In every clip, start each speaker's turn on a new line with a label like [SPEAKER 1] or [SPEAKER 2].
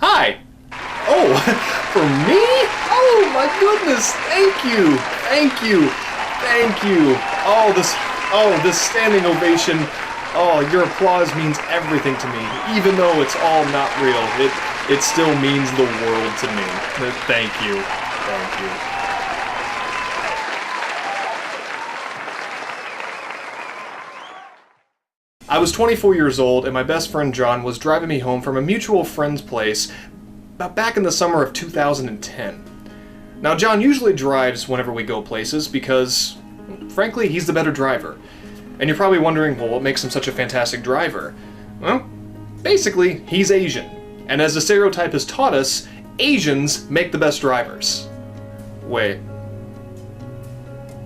[SPEAKER 1] Hi! Oh, for me? Oh my goodness, thank you! Thank you! Thank you! This standing ovation. Oh, your applause means everything to me. Even though it's all not real, it still means the world to me. Thank you. Thank you. I was 24 years old, and my best friend John was driving me home from a mutual friend's place back in the summer of 2010. Now, John usually drives whenever we go places because, frankly, he's the better driver. And you're probably wondering, well, what makes him such a fantastic driver? Well, basically, he's Asian. And as the stereotype has taught us, Asians make the best drivers. Wait.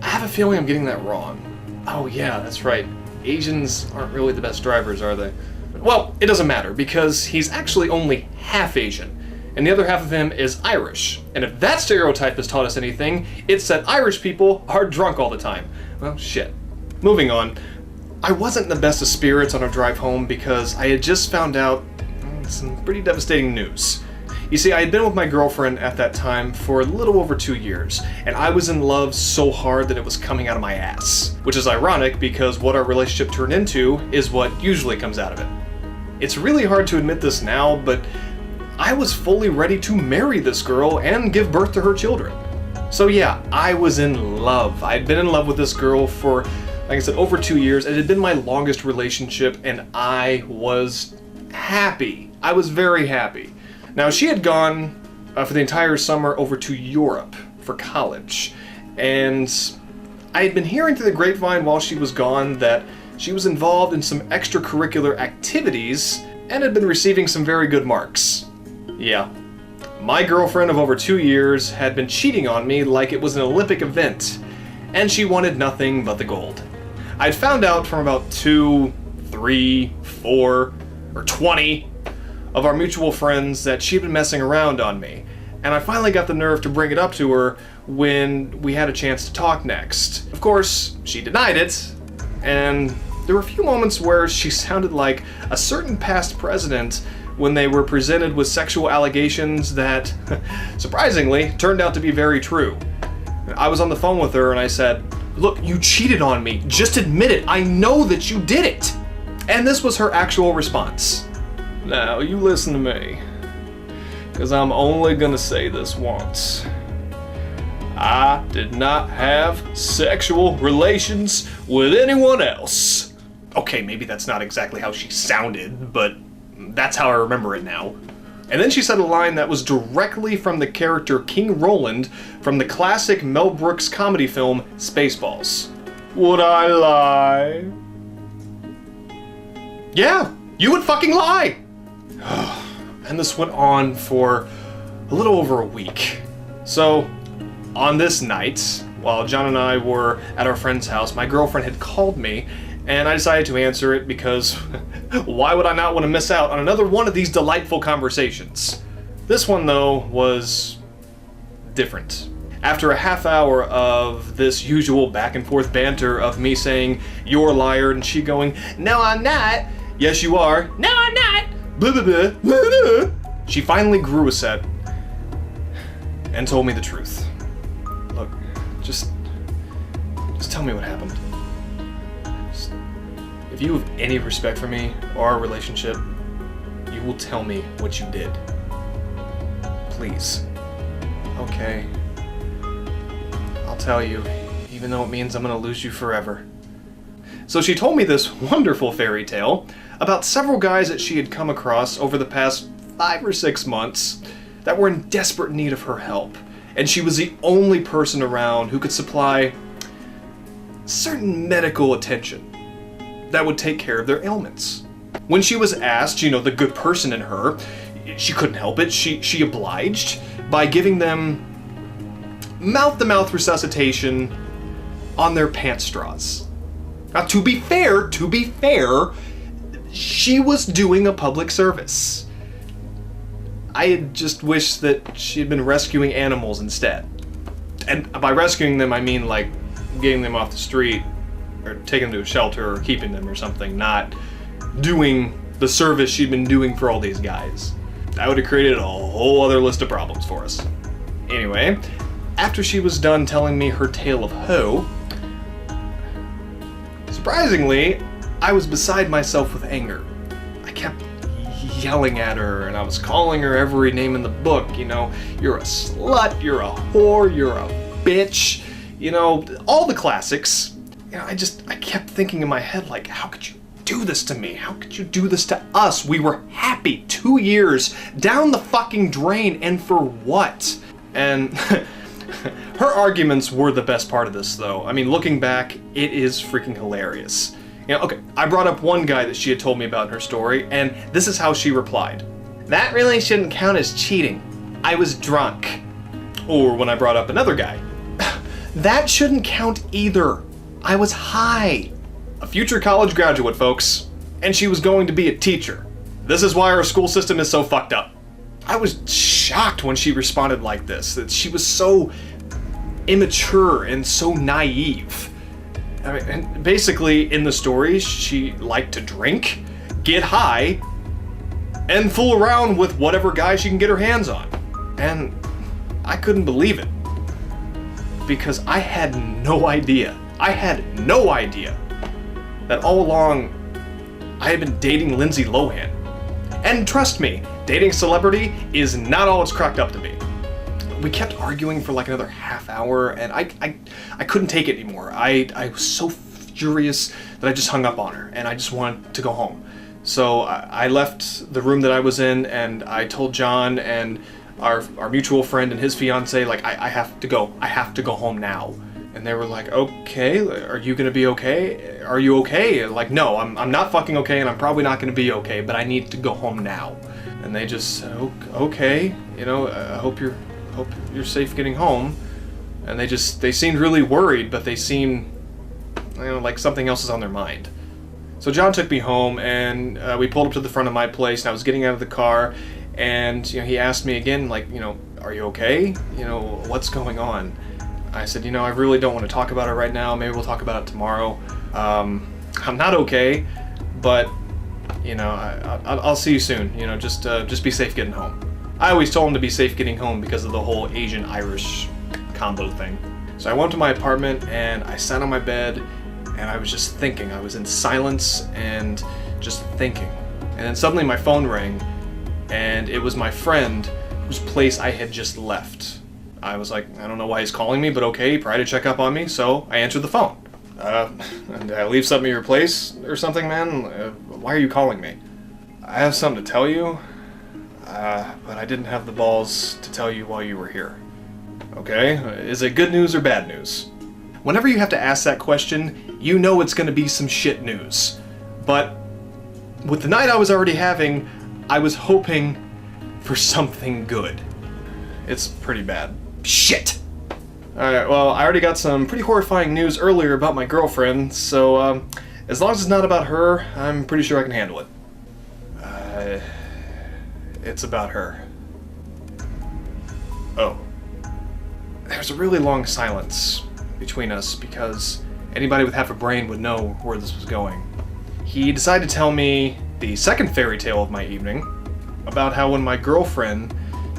[SPEAKER 1] I have a feeling I'm getting that wrong. Oh yeah, that's right. Asians aren't really the best drivers, are they? Well, it doesn't matter, because he's actually only half Asian, and the other half of him is Irish. And if that stereotype has taught us anything, it's that Irish people are drunk all the time. Well, shit. Moving on. I wasn't in the best of spirits on our drive home because I had just found out some pretty devastating news. You see, I had been with my girlfriend at that time for a little over 2 years, and I was in love so hard that it was coming out of my ass. Which is ironic because what our relationship turned into is what usually comes out of it. It's really hard to admit this now, but I was fully ready to marry this girl and give birth to her children. So yeah, I was in love. I had been in love with this girl for, like I said, over 2 years. It had been my longest relationship, and I was happy. I was very happy. Now, she had gone for the entire summer over to Europe for college, and I had been hearing through the grapevine while she was gone that she was involved in some extracurricular activities and had been receiving some very good marks. Yeah, my girlfriend of over 2 years had been cheating on me like it was an Olympic event, and she wanted nothing but the gold. I'd found out from about 2, 3, 4, or 20 of our mutual friends that she'd been messing around on me, and I finally got the nerve to bring it up to her when we had a chance to talk next. Of course, she denied it, and there were a few moments where she sounded like a certain past president when they were presented with sexual allegations that, surprisingly, turned out to be very true. I was on the phone with her and I said, "Look, you cheated on me. Just admit it. I know that you did it." And this was her actual response. "Now, you listen to me, because I'm only gonna say this once. I did not have sexual relations with anyone else." Okay, maybe that's not exactly how she sounded, but that's how I remember it now. And then she said a line that was directly from the character King Roland from the classic Mel Brooks comedy film Spaceballs. "Would I lie?" Yeah, you would fucking lie! And this went on for a little over a week. So, on this night, while John and I were at our friend's house, my girlfriend had called me, and I decided to answer it because why would I not want to miss out on another one of these delightful conversations? This one, though, was different. After a half hour of this usual back and forth banter of me saying, "You're a liar," and she going, "No, I'm not." "Yes, you are." "No, I'm not." Blah, blah, blah, blah, blah. She finally grew a set and told me the truth. "Look, just tell me what happened. If you have any respect for me or our relationship, you will tell me what you did. Please." "Okay. I'll tell you, even though it means I'm gonna lose you forever." So she told me this wonderful fairy tale about several guys that she had come across over the past 5 or 6 months that were in desperate need of her help, and she was the only person around who could supply certain medical attention that would take care of their ailments. When she was asked, the good person in her, she couldn't help it, she obliged by giving them mouth-to-mouth resuscitation on their pant straws. Now, to be fair, she was doing a public service. I had just wished that she had been rescuing animals instead. And by rescuing them, I mean like getting them off the street or taking them to a shelter or keeping them or something, not doing the service she'd been doing for all these guys. that would have created a whole other list of problems for us. Anyway, after she was done telling me her tale of hoe, surprisingly, I was beside myself with anger. I kept yelling at her, and I was calling her every name in the book. You know, you're a slut, you're a whore, you're a bitch, you know, all the classics. You know, I kept thinking in my head, like, how could you do this to me? How could you do this to us? We were happy. 2 years down the fucking drain, and for what? And her arguments were the best part of this, though. I mean, looking back, it is freaking hilarious. You know, okay, I brought up one guy that she had told me about in her story, and this is how she replied. That really shouldn't count as cheating. I was drunk. Or when I brought up another guy. That shouldn't count either. I was high. A future college graduate, folks. And she was going to be a teacher. This is why our school system is so fucked up. I was shocked when she responded like this, that she was so immature and so naive. I mean, and basically, in the story, she liked to drink, get high, and fool around with whatever guy she can get her hands on. And I couldn't believe it. Because I had no idea. I had no idea that all along I had been dating Lindsay Lohan. And trust me, dating celebrity is not all it's cracked up to be. We kept arguing for like another half hour, and I couldn't take it anymore. I was so furious that I just hung up on her, and I just wanted to go home. So I left the room that I was in, and I told John and our mutual friend and his fiance, like, I have to go. I have to go home now. And they were like, okay, are you gonna be okay? Are you okay? Like, no, I'm not fucking okay, and I'm probably not gonna be okay, but I need to go home now. And they just said, okay, you know, I hope you're safe getting home. And they seemed really worried, but they seemed, you know, like something else is on their mind. So John took me home, and we pulled up to the front of my place, and I was getting out of the car, and, you know, he asked me again, like, you know, are you okay? You know, what's going on? I said, you know, I really don't want to talk about it right now. Maybe we'll talk about it tomorrow. I'm not okay, but, you know, I'll see you soon. You know, just be safe getting home. I always told him to be safe getting home because of the whole Asian-Irish combo thing. So I went to my apartment, and I sat on my bed, and I was just thinking. I was in silence and just thinking. And then suddenly my phone rang, and it was my friend whose place I had just left. I was like, I don't know why he's calling me, but okay, probably to check up on me, so I answered the phone. Did I leave something at your place or something, man? Why are you calling me? I have something to tell you, but I didn't have the balls to tell you while you were here. Okay? Is it good news or bad news? Whenever you have to ask that question, you know it's gonna be some shit news. But with the night I was already having, I was hoping for something good. It's pretty bad. Shit! Alright, well, I already got some pretty horrifying news earlier about my girlfriend, so, as long as it's not about her, I'm pretty sure I can handle it. It's about her. Oh. There's a really long silence between us because anybody with half a brain would know where this was going. He decided to tell me the second fairy tale of my evening about how when my girlfriend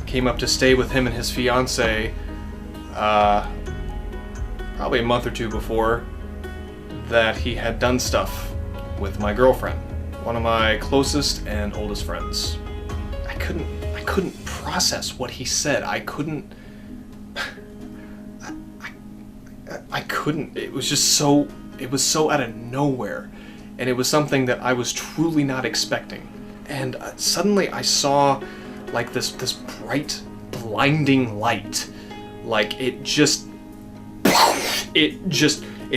[SPEAKER 1] came up to stay with him and his fiance, probably a month or two before, that he had done stuff with my girlfriend, one of my closest and oldest friends. I couldn't process what he said. I couldn't. It was just so. It was so out of nowhere, and it was something that I was truly not expecting. And suddenly I saw, like, this bright, blinding light. Like, it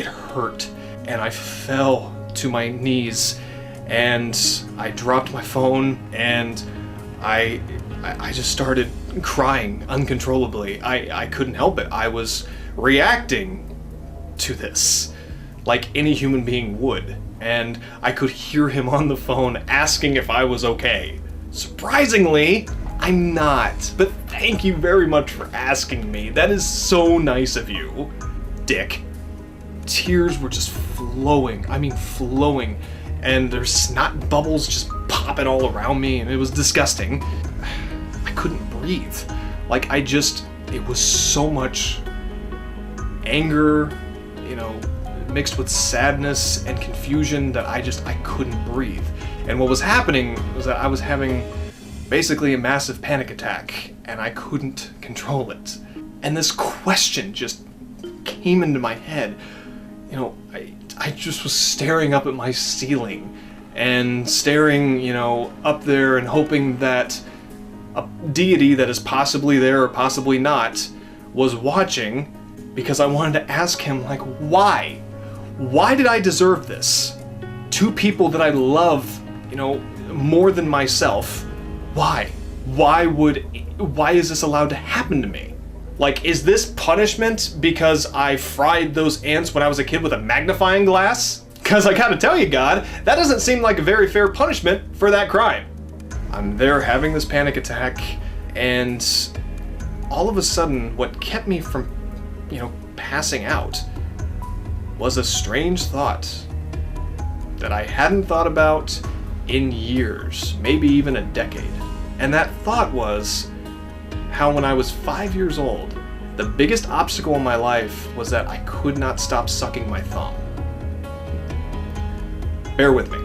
[SPEAKER 1] hurt, and I fell to my knees, and I dropped my phone, and I just started crying uncontrollably. I couldn't help it. I was reacting to this like any human being would, and I could hear him on the phone asking if I was okay. Surprisingly, I'm not, but thank you very much for asking me. That is so nice of you, dick. Tears were just flowing, and there's snot bubbles just popping all around me, and it was disgusting. couldn't breathe. Like, it was so much anger, mixed with sadness and confusion that I couldn't breathe. And what was happening was that I was having basically a massive panic attack, and I couldn't control it. And this question just came into my head. I just was staring up at my ceiling and staring, up there and hoping that a deity that is possibly there or possibly not was watching, because I wanted to ask him, like, why? Why did I deserve this? Two people that I love, more than myself. Why? Why is this allowed to happen to me? Like, is this punishment because I fried those ants when I was a kid with a magnifying glass? Because I gotta tell you, God, that doesn't seem like a very fair punishment for that crime. I'm there having this panic attack, and all of a sudden, what kept me from, passing out was a strange thought that I hadn't thought about in years, maybe even a decade. And that thought was how when I was 5 years old, the biggest obstacle in my life was that I could not stop sucking my thumb. Bear with me.